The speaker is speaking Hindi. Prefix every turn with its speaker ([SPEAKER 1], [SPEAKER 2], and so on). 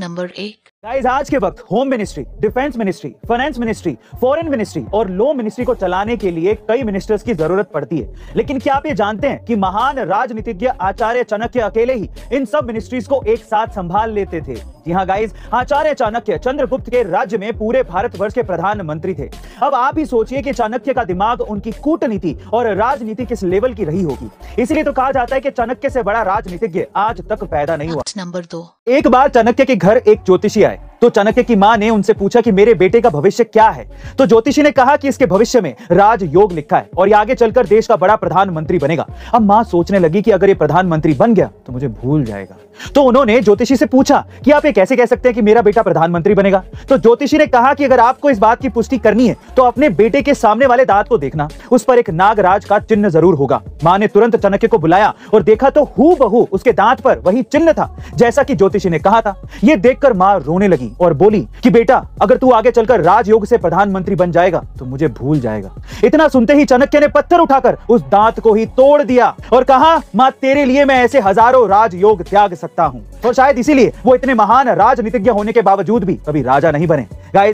[SPEAKER 1] नंबर 1।
[SPEAKER 2] गाइस, आज के वक्त home ministry, defence ministry, finance ministry, foreign ministry और लॉ मिनिस्ट्री को चलाने के लिए कई मिनिस्टर्स की जरूरत पड़ती है। लेकिन क्या आप ये जानते हैं कि महान राजनीतिज्ञ आचार्य चाणक्य अकेले ही इन सब मिनिस्ट्रीज को एक साथ संभाल लेते थे? जी हाँ गाइस, आचार्य चाणक्य चंद्रगुप्त के राज्य में पूरे भारतवर्ष के प्रधानमंत्री थे। अब आप ही सोचिए कि चाणक्य का दिमाग, उनकी कूटनीति और राजनीति किस लेवल की रही होगी। इसलिए तो कहा जाता है कि चाणक्य से बड़ा राजनीतिज्ञ आज तक पैदा नहीं हुआ।
[SPEAKER 1] नंबर 2।
[SPEAKER 2] एक बार चाणक्य के घर एक ज्योतिषी आए तो चाणक्य की मां ने उनसे पूछा कि मेरे बेटे का भविष्य क्या है। तो ज्योतिषी ने कहा कि इसके भविष्य में राजयोग लिखा है और ये आगे चलकर देश का बड़ा प्रधानमंत्री बनेगा। अब मां सोचने लगी कि अगर ये प्रधानमंत्री बन गया तो मुझे भूल जाएगा। तो उन्होंने ज्योतिषी से पूछा कि आप ये कैसे कह सकते हैं कि मेरा बेटा प्रधानमंत्री बनेगा। तो ज्योतिषी ने कहा कि अगर आपको इस बात की पुष्टि करनी है तो अपने बेटे के सामने वाले दांत को देखना, उस पर एक नागराज का चिन्ह जरूर होगा। मां ने तुरंत चाणक्य को बुलाया और देखा तो हूबहू उसके दांत पर वही चिन्ह था जैसा कि ज्योतिषी ने कहा था। यह देखकर मां रोने लगी और बोली कि बेटा, अगर तू आगे चलकर राजयोग से प्रधानमंत्री बन जाएगा तो मुझे भूल जाएगा। इतना सुनते ही चाणक्य ने पत्थर उठाकर उस दांत को ही तोड़ दिया और कहा, मां, तेरे लिए मैं ऐसे हजारों राजयोग त्याग सकता हूं। और शायद इसीलिए वो इतने महान राजनीतिज्ञ होने के बावजूद भी कभी राजा नहीं बने। गाइस,